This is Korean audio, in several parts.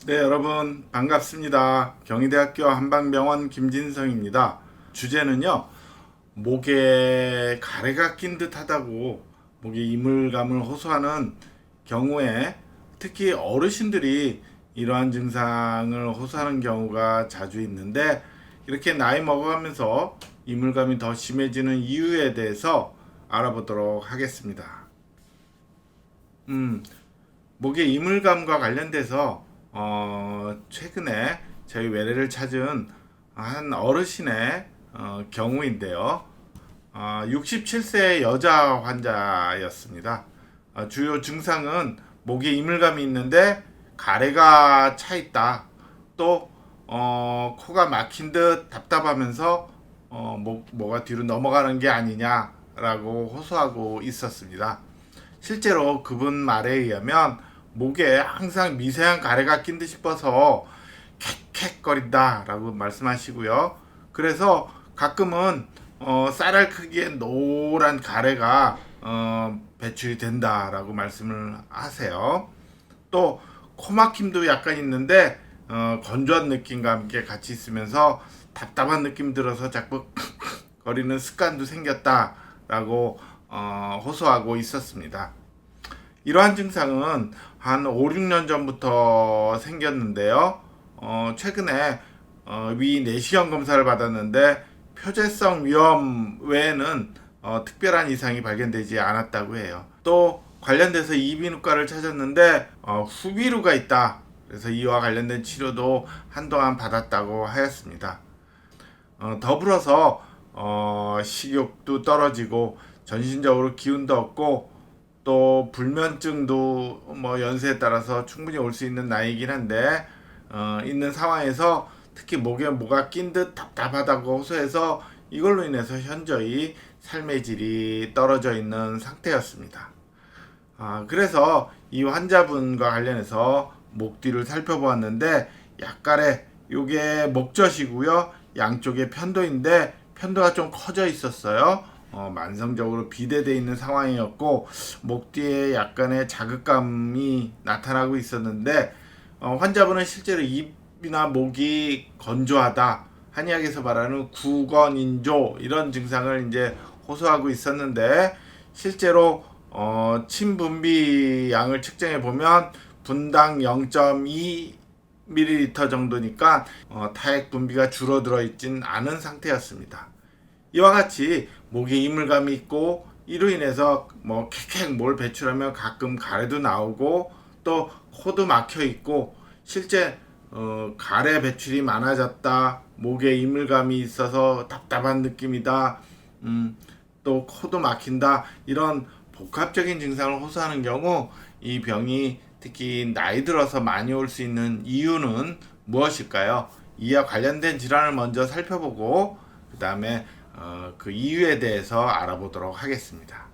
네, 여러분 반갑습니다. 경희대학교 한방병원 김진성입니다. 주제는요, 목에 가래가 낀 듯하다고 목에 이물감을 호소하는 경우에 특히 어르신들이 이러한 증상을 호소하는 경우가 자주 있는데, 이렇게 나이 먹어가면서 이물감이 더 심해지는 이유에 대해서 알아보도록 하겠습니다. 음, 목의 이물감과 관련돼서 최근에 저희 외래를 찾은 한 어르신의 경우인데요. 67세 여자 환자였습니다. 주요 증상은 목에 이물감이 있는데 가래가 차 있다. 또 코가 막힌 듯 답답하면서 뭐가 뒤로 넘어가는 게 아니냐라고 호소하고 있었습니다. 실제로 그분 말에 의하면 목에 항상 미세한 가래가 낀 듯 싶어서 캑캑거린다 라고 말씀하시고요. 그래서 가끔은 쌀알 크기의 노란 가래가 배출이 된다라고 말씀을 하세요. 또 코막힘도 약간 있는데 건조한 느낌과 함께 같이 있으면서 답답한 느낌 들어서 자꾸 거리는 습관도 생겼다라고 호소하고 있었습니다. 이러한 증상은 한 5, 6년 전부터 생겼는데요. 최근에 위 내시경 검사를 받았는데 표재성 위험 외에는 특별한 이상이 발견되지 않았다고 해요. 또 관련돼서 이비인후과를 찾았는데 후비루가 있다. 그래서 이와 관련된 치료도 한동안 받았다고 하였습니다. 더불어서 식욕도 떨어지고 전신적으로 기운도 없고 또 불면증도 뭐 연세에 따라서 충분히 올 수 있는 나이긴 한데 있는 상황에서 특히 목에 뭐가 낀 듯 답답하다고 호소해서 이걸로 인해서 현저히 삶의 질이 떨어져 있는 상태였습니다. 그래서 이 환자분과 관련해서 목 뒤를 살펴보았는데 약간의 요게 목젖이고요. 양쪽에 편도인데 편도가 좀 커져 있었어요. 만성적으로 비대돼 있는 상황이었고 목 뒤에 약간의 자극감이 나타나고 있었는데 환자분은 실제로 입이나 목이 건조하다, 한의학에서 말하는 구건인조 이런 증상을 이제 호소하고 있었는데 실제로 침 분비 양을 측정해 보면 분당 0.2ml 정도니까 타액 분비가 줄어들어 있진 않은 상태였습니다. 이와 같이 목에 이물감이 있고 이로 인해서 뭐 캑캑 뭘 배출하면 가끔 가래도 나오고 또 코도 막혀 있고 실제 가래 배출이 많아졌다, 목에 이물감이 있어서 답답한 느낌이다, 또 코도 막힌다, 이런 복합적인 증상을 호소하는 경우 이 병이 특히 나이 들어서 많이 올 수 있는 이유는 무엇일까요? 이와 관련된 질환을 먼저 살펴보고 그 다음에 그 이유에 대해서 알아보도록 하겠습니다.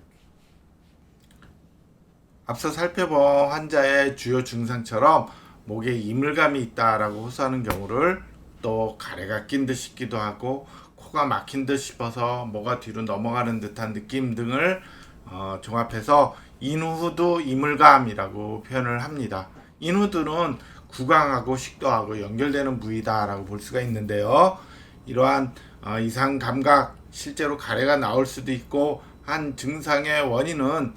앞서 살펴본 환자의 주요 증상처럼 목에 이물감이 있다라고 호소하는 경우를 또 가래가 낀 듯 싶기도 하고 코가 막힌 듯 싶어서 뭐가 뒤로 넘어가는 듯한 느낌 등을 종합해서 인후두 이물감이라고 표현을 합니다. 인후두는 구강하고 식도하고 연결되는 부위다라고 볼 수가 있는데요. 이러한 이상 감각, 실제로 가래가 나올 수도 있고 한 증상의 원인은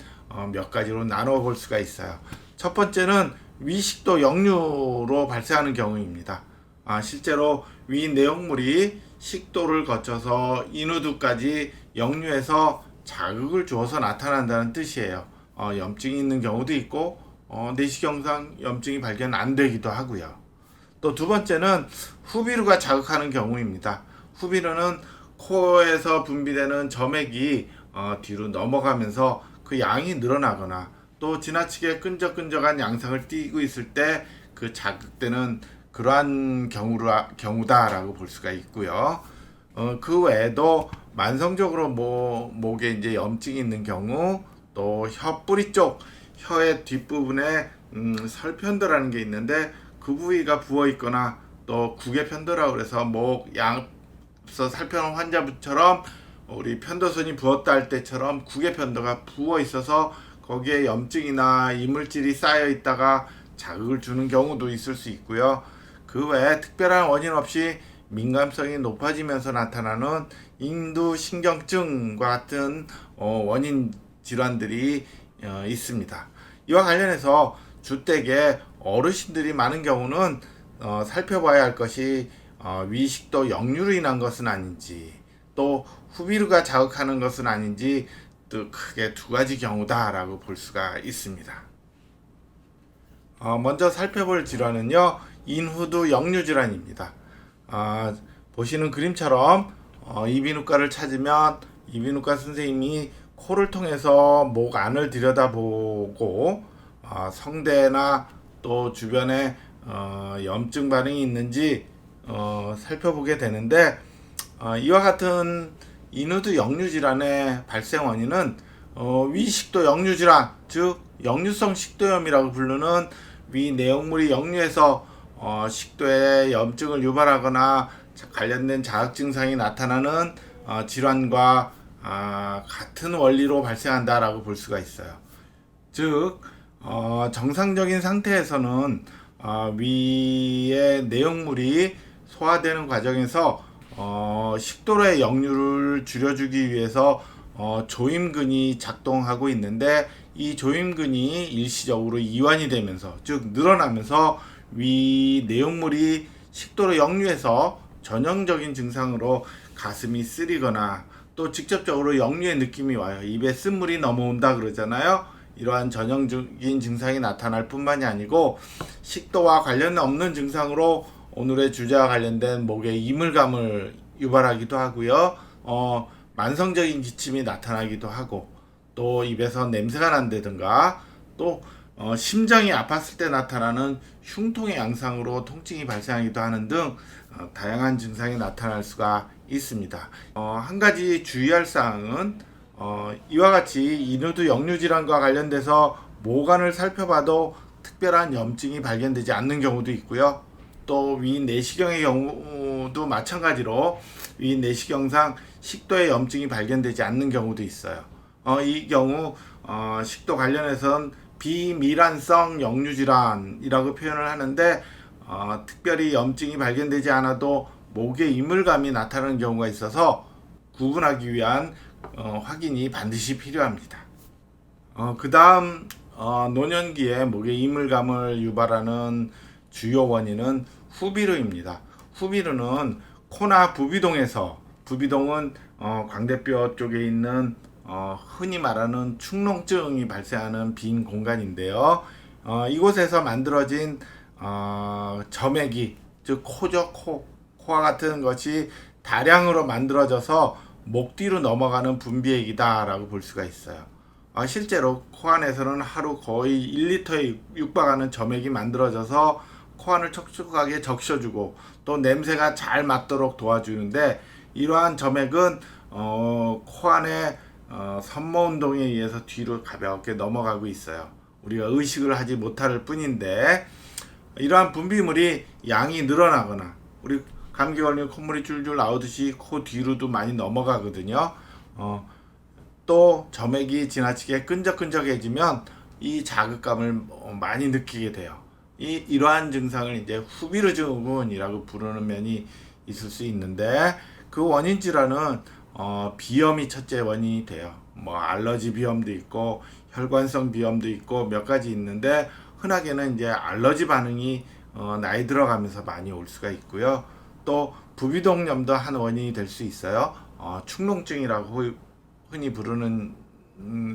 몇 가지로 나눠 볼 수가 있어요. 첫 번째는 위식도 역류로 발생하는 경우입니다. 실제로 위 내용물이 식도를 거쳐서 인후두까지 역류해서 자극을 주어서 나타난다는 뜻이에요. 염증이 있는 경우도 있고 내시경상 염증이 발견 안 되기도 하고요. 또 두 번째는 후비루가 자극하는 경우입니다. 후비루는 코에서 분비되는 점액이 뒤로 넘어가면서 그 양이 늘어나거나 또 지나치게 끈적끈적한 양상을 띠고 있을 때 그 자극되는 그러한 경우다라고 볼 수가 있고요. 그 외에도 만성적으로 목에 이제 염증이 있는 경우, 또 혀 뿌리 쪽 혀의 뒷부분에 설편도라는 게 있는데 그 부위가 부어 있거나 또 구개편도라고 그래서 목 앞서 살펴본 환자분처럼 우리 편도선이 부었다 할 때처럼 구개편도가 부어 있어서 거기에 염증이나 이물질이 쌓여 있다가 자극을 주는 경우도 있을 수 있고요. 그 외에 특별한 원인 없이 민감성이 높아지면서 나타나는 인두신경증과 같은 원인 질환들이 있습니다. 이와 관련해서 주택에 어르신들이 많은 경우는 살펴봐야 할 것이 위식도 역류로 인한 것은 아닌지, 또 후비루가 자극하는 것은 아닌지, 또 크게 두 가지 경우다라고 볼 수가 있습니다. 먼저 살펴볼 질환은요, 인후두 역류 질환입니다. 보시는 그림처럼 이비인후과를 찾으면 이비인후과 선생님이 코를 통해서 목 안을 들여다보고 성대나 또 주변에 염증 반응이 있는지 살펴보게 되는데, 이와 같은 인후두 역류 질환의 발생 원인은 위식도 역류 질환, 즉 역류성 식도염이라고 부르는 위 내용물이 역류해서 식도에 염증을 유발하거나 관련된 자극 증상이 나타나는 질환과 같은 원리로 발생한다라고 볼 수가 있어요. 즉 정상적인 상태에서는 위의 내용물이 소화되는 과정에서 식도로의 역류를 줄여주기 위해서 조임근이 작동하고 있는데, 이 조임근이 일시적으로 이완이 되면서, 즉 늘어나면서 위 내용물이 식도로 역류해서 전형적인 증상으로 가슴이 쓰리거나 또 직접적으로 역류의 느낌이 와요. 입에 쓴물이 넘어온다 그러잖아요. 이러한 전형적인 증상이 나타날 뿐만이 아니고 식도와 관련 없는 증상으로 오늘의 주제와 관련된 목의 이물감을 유발하기도 하고요. 만성적인 기침이 나타나기도 하고, 또 입에서 냄새가 난다든가, 또 심장이 아팠을 때 나타나는 흉통의 양상으로 통증이 발생하기도 하는 등 다양한 증상이 나타날 수가 있습니다. 한 가지 주의할 사항은 이와 같이 인후두 역류 질환과 관련돼서 모관을 살펴봐도 특별한 염증이 발견되지 않는 경우도 있고요. 또 위 내시경의 경우도 마찬가지로 위 내시경상 식도에 염증이 발견되지 않는 경우도 있어요. 이 경우 식도 관련해서는 비밀환성 역류질환이라고 표현을 하는데, 특별히 염증이 발견되지 않아도 목에 이물감이 나타나는 경우가 있어서 구분하기 위한 확인이 반드시 필요합니다. 그 다음 노년기에 목에 이물감을 유발하는 주요 원인은 후비루입니다. 후비루는 코나 부비동에서, 부비동은 광대뼈 쪽에 있는 흔히 말하는 축농증이 발생하는 빈 공간인데요. 이곳에서 만들어진 점액이, 즉 코죠, 코와 같은 것이 다량으로 만들어져서 목 뒤로 넘어가는 분비액이다라고 볼 수가 있어요. 실제로 코 안에서는 하루 거의 1리터에 육박하는 점액이 만들어져서 코 안을 촉촉하게 적셔주고 또 냄새가 잘 맡도록 도와주는데, 이러한 점액은 코 안에 섬모 운동에 의해서 뒤로 가볍게 넘어가고 있어요. 우리가 의식을 하지 못할 뿐인데, 이러한 분비물이 양이 늘어나거나, 우리 감기 걸리면 콧물이 줄줄 나오듯이 코 뒤로도 많이 넘어가거든요. 또 점액이 지나치게 끈적끈적해지면 이 자극감을 많이 느끼게 돼요. 이러한 증상을 이제 후비루 증후군이라고 부르는 면이 있을 수 있는데, 그 원인 질환은 비염이 첫째 원인이 돼요. 뭐 알러지 비염도 있고 혈관성 비염도 있고 몇 가지 있는데, 흔하게는 이제 알러지 반응이 나이 들어가면서 많이 올 수가 있고요. 또 부비동염도 한 원인이 될 수 있어요. 축농증이라고 흔히 부르는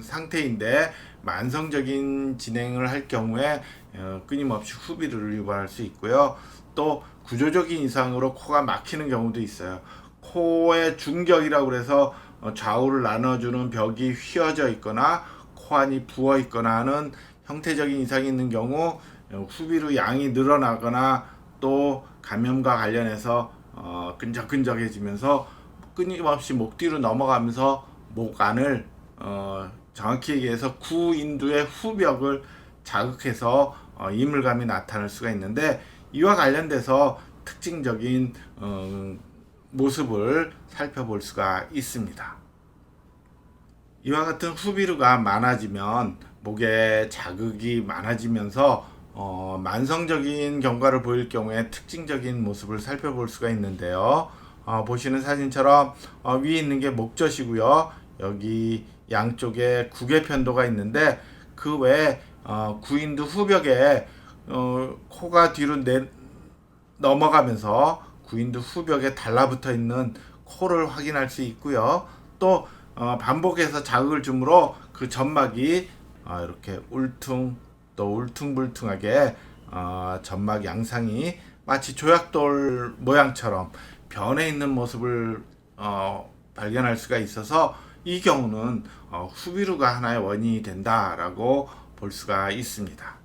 상태인데, 만성적인 진행을 할 경우에 끊임없이 후비루를 유발할 수 있고요. 또 구조적인 이상으로 코가 막히는 경우도 있어요. 코의 중격이라고 해서 좌우를 나눠주는 벽이 휘어져 있거나 코안이 부어 있거나 하는 형태적인 이상이 있는 경우 후비루 양이 늘어나거나 또 감염과 관련해서 끈적끈적해지면서 끊임없이 목 뒤로 넘어가면서 목 안을 정확히 얘기해서 구인두의 후벽을 자극해서 이물감이 나타날 수가 있는데, 이와 관련돼서 특징적인 모습을 살펴볼 수가 있습니다. 이와 같은 후비루가 많아지면 목에 자극이 많아지면서 만성적인 경과를 보일 경우에 특징적인 모습을 살펴볼 수가 있는데요. 보시는 사진처럼 위에 있는 게 목젖이고요. 여기 양쪽에 구개 편도가 있는데 그 외에 구인두 후벽에 코가 뒤로 넘어가면서 구인두 후벽에 달라붙어 있는 코를 확인할 수 있고요. 또 반복해서 자극을 주므로 그 점막이 이렇게 또 울퉁불퉁하게 점막 양상이 마치 조약돌 모양처럼 변해 있는 모습을 발견할 수가 있어서 이 경우는 후비루가 하나의 원인이 된다라고 볼 수가 있습니다.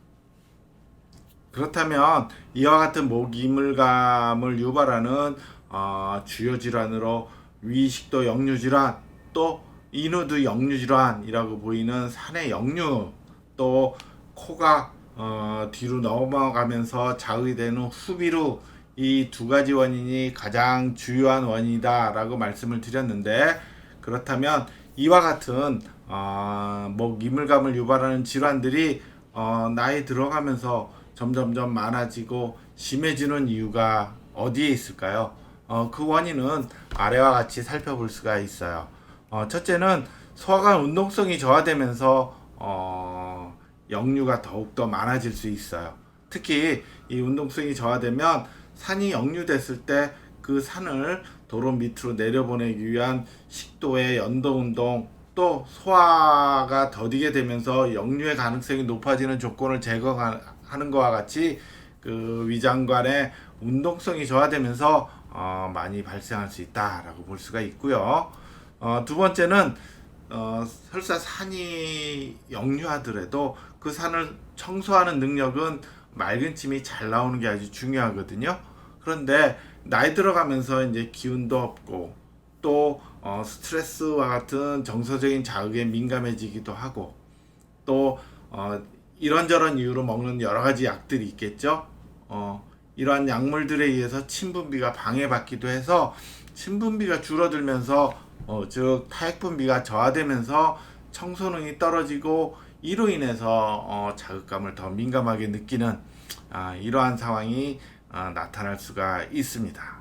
그렇다면 이와 같은 목 이물감을 유발하는 주요 질환으로 위식도 역류 질환, 또 인후두 역류 질환이라고 보이는 산의 역류, 또 코가 뒤로 넘어가면서 자극이 되는 후비루, 이 두 가지 원인이 가장 주요한 원인이다라고 말씀을 드렸는데, 그렇다면 이와 같은 목 이물감을 유발하는 질환들이 나이 들어가면서 점점점 많아지고 심해지는 이유가 어디에 있을까요? 그 원인은 아래와 같이 살펴볼 수가 있어요. 첫째는 소화관 운동성이 저하되면서 역류가 더욱더 많아질 수 있어요. 특히 이 운동성이 저하되면 산이 역류됐을 때 그 산을 도로 밑으로 내려보내기 위한 식도의 연도 운동, 또 소화가 더디게 되면서 역류의 가능성이 높아지는 조건을 제거하는 것과 같이 그 위장관의 운동성이 저하되면서 많이 발생할 수 있다라고 볼 수가 있고요. 두 번째는 설사 산이 역류하더라도 그 산을 청소하는 능력은 맑은 침이 잘 나오는 게 아주 중요하거든요. 그런데 나이 들어가면서 이제 기운도 없고 또 스트레스와 같은 정서적인 자극에 민감해지기도 하고 또 이런저런 이유로 먹는 여러 가지 약들이 있겠죠. 이러한 약물들에 의해서 침분비가 방해받기도 해서 침분비가 줄어들면서 즉 타액분비가 저하되면서 청소능이 떨어지고 이로 인해서 자극감을 더 민감하게 느끼는 이러한 상황이 나타날 수가 있습니다.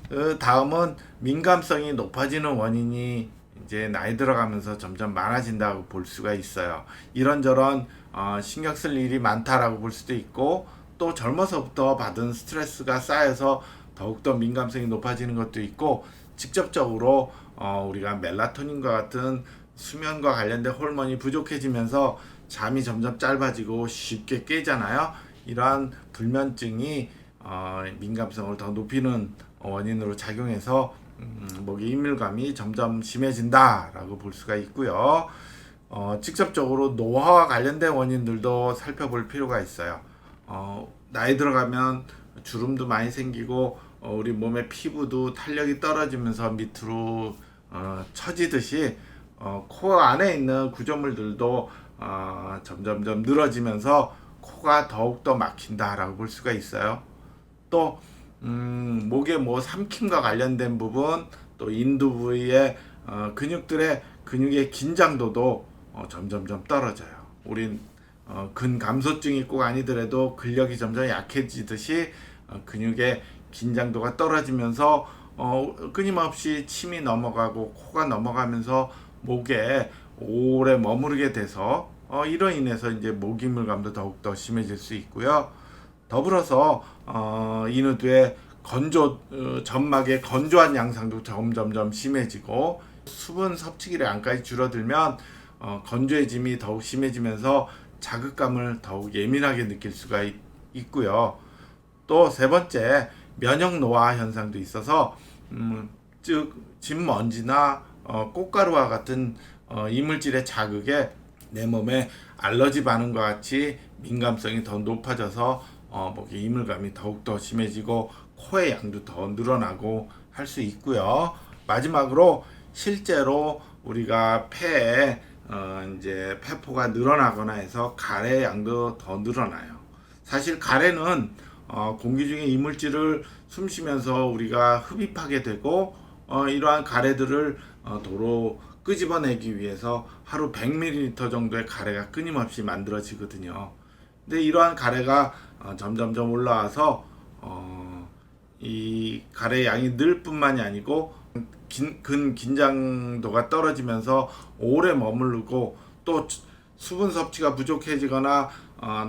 그 다음은 민감성이 높아지는 원인이 이제 나이 들어가면서 점점 많아진다고 볼 수가 있어요. 이런저런 신경 쓸 일이 많다라고 볼 수도 있고 또 젊어서부터 받은 스트레스가 쌓여서 더욱더 민감성이 높아지는 것도 있고 직접적으로 우리가 멜라토닌과 같은 수면과 관련된 호르몬이 부족해지면서 잠이 점점 짧아지고 쉽게 깨잖아요. 이러한 불면증이 민감성을 더 높이는 원인으로 작용해서 목의 이물감이 점점 심해진다라고 볼 수가 있고요. 직접적으로 노화와 관련된 원인들도 살펴볼 필요가 있어요. 나이 들어가면 주름도 많이 생기고 우리 몸의 피부도 탄력이 떨어지면서 밑으로 처지듯이 코 안에 있는 구조물들도 점점점 늘어지면서 코가 더욱더 막힌다라고 볼 수가 있어요. 또 목의 삼킴과 관련된 부분, 또 인두 부위의 근육의 긴장도도 점점점 떨어져요. 우린 근감소증이 꼭 아니더라도 근력이 점점 약해지듯이 근육의 긴장도가 떨어지면서 끊임없이 침이 넘어가고 코가 넘어가면서 목에 오래 머무르게 돼서 이로 인해서 이제 목이물감도 더욱더 심해질 수 있고요. 더불어서 인후두의 점막의 건조한 양상도 점점점 심해지고 수분 섭취기량까지 줄어들면 건조해짐이 더욱 심해지면서 자극감을 더욱 예민하게 느낄 수가 있고요. 또 세 번째, 면역 노화 현상도 있어서 즉 진먼지나 꽃가루와 같은 이물질의 자극에 내 몸에 알러지 반응과 같이 민감성이 더 높아져서 목의 이물감이 더욱더 심해지고 코의 양도 더 늘어나고 할 수 있고요. 마지막으로 실제로 우리가 폐에 이제 폐포가 늘어나거나 해서 가래 양도 더 늘어나요. 사실 가래는 공기 중에 이물질을 숨쉬면서 우리가 흡입하게 되고 이러한 가래들을 도로 끄집어내기 위해서 하루 100ml 정도의 가래가 끊임없이 만들어지거든요. 근데 이러한 가래가 점점점 올라와서 이 가래 양이 늘 뿐만이 아니고 근긴장도가 떨어지면서 오래 머무르고 또 수분 섭취가 부족해지거나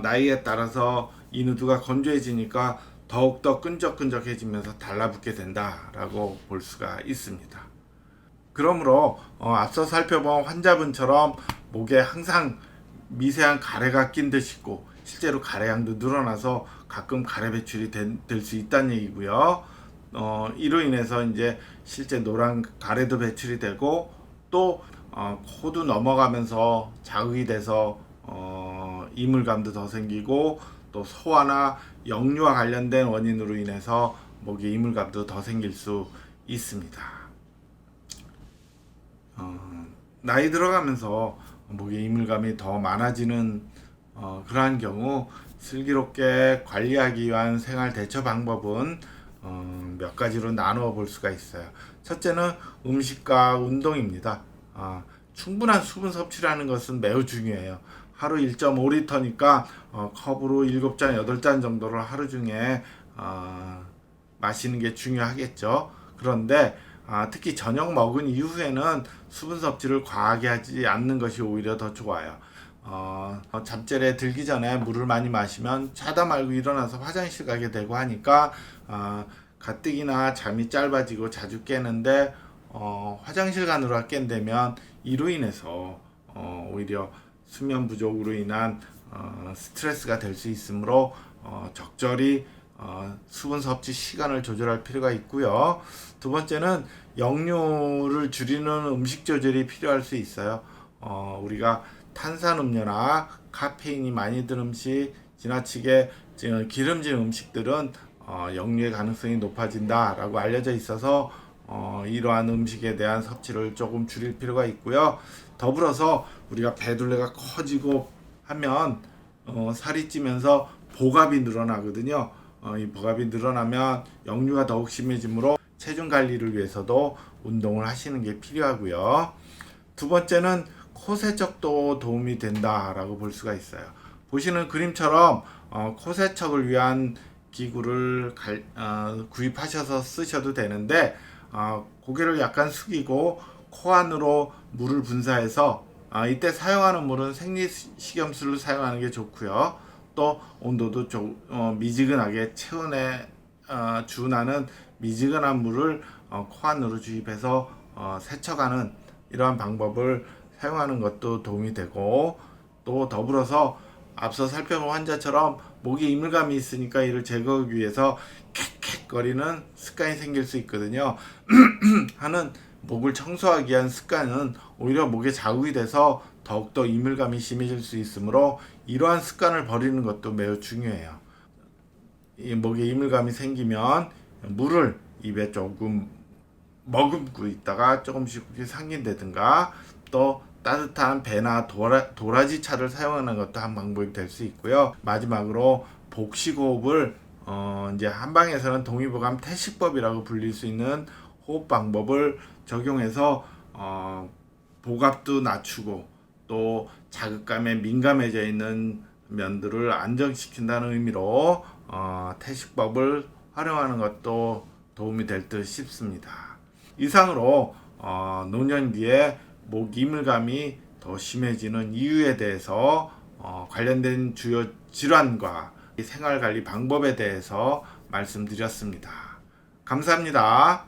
나이에 따라서 인후두가 건조해지니까 더욱더 끈적끈적해지면서 달라붙게 된다라고 볼 수가 있습니다. 그러므로 앞서 살펴본 환자분처럼 목에 항상 미세한 가래가 낀 듯 있고 실제로 가래양도 늘어나서 가끔 가래 배출이 될 수 있다는 얘기고요. 이로 인해서 이제 실제 노란 가래도 배출이 되고 또 코도 넘어가면서 자극이 돼서 이물감도 더 생기고 또 소화나 역류와 관련된 원인으로 인해서 목에 이물감도 더 생길 수 있습니다. 나이 들어가면서 목에 이물감이 더 많아지는 그러한 경우 슬기롭게 관리하기 위한 생활 대처 방법은 몇 가지로 나누어 볼 수가 있어요. 첫째는 음식과 운동입니다. 충분한 수분 섭취라는 것은 매우 중요해요. 하루 1.5리터니까 컵으로 7잔, 8잔 정도를 하루 중에 마시는 게 중요하겠죠. 그런데 특히 저녁 먹은 이후에는 수분 섭취를 과하게 하지 않는 것이 오히려 더 좋아요. 잠자리에 들기 전에 물을 많이 마시면 자다 말고 일어나서 화장실 가게 되고 하니까 가뜩이나 잠이 짧아지고 자주 깨는데 화장실 가느라 깬다면 이로 인해서 오히려 수면 부족으로 인한 스트레스가 될 수 있으므로 적절히 수분 섭취 시간을 조절할 필요가 있고요. 두 번째는 역류를 줄이는 음식 조절이 필요할 수 있어요. 우리가 탄산음료나 카페인이 많이 든 음식, 지나치게 기름진 음식들은 역류의 가능성이 높아진다라고 알려져 있어서 이러한 음식에 대한 섭취를 조금 줄일 필요가 있고요. 더불어서 우리가 배둘레가 커지고 하면 살이 찌면서 복압이 늘어나거든요. 이 복압이 늘어나면 역류가 더욱 심해지므로 체중 관리를 위해서도 운동을 하시는 게 필요하고요. 두 번째는 코 세척도 도움이 된다라고 볼 수가 있어요. 보시는 그림처럼 코 세척을 위한 기구를 구입하셔서 쓰셔도 되는데 고개를 약간 숙이고 코 안으로 물을 분사해서 이때 사용하는 물은 생리식염수를 사용하는 게 좋고요. 또 온도도 미지근하게 체온에 준하는 미지근한 물을 코 안으로 주입해서 세척하는 이러한 방법을 사용하는 것도 도움이 되고 또 더불어서 앞서 살펴본 환자처럼 목에 이물감이 있으니까 이를 제거하기 위해서 캑캑거리는 습관이 생길 수 있거든요. 하는 목을 청소하기 위한 습관은 오히려 목에 자극이 돼서 더욱더 이물감이 심해질 수 있으므로 이러한 습관을 버리는 것도 매우 중요해요. 이 목에 이물감이 생기면 물을 입에 조금 머금고 있다가 조금씩 삼킨다든가 또 따뜻한 배나 도라지 차를 사용하는 것도 한 방법이 될 수 있고요. 마지막으로 복식호흡을 이제 한방에서는 동의보감 태식법이라고 불릴 수 있는 호흡 방법을 적용해서 복압도 낮추고 또 자극감에 민감해져 있는 면들을 안정시킨다는 의미로 태식법을 활용하는 것도 도움이 될 듯 싶습니다. 이상으로 노년기에 목 이물감이 더 심해지는 이유에 대해서 관련된 주요 질환과 생활관리 방법에 대해서 말씀드렸습니다. 감사합니다.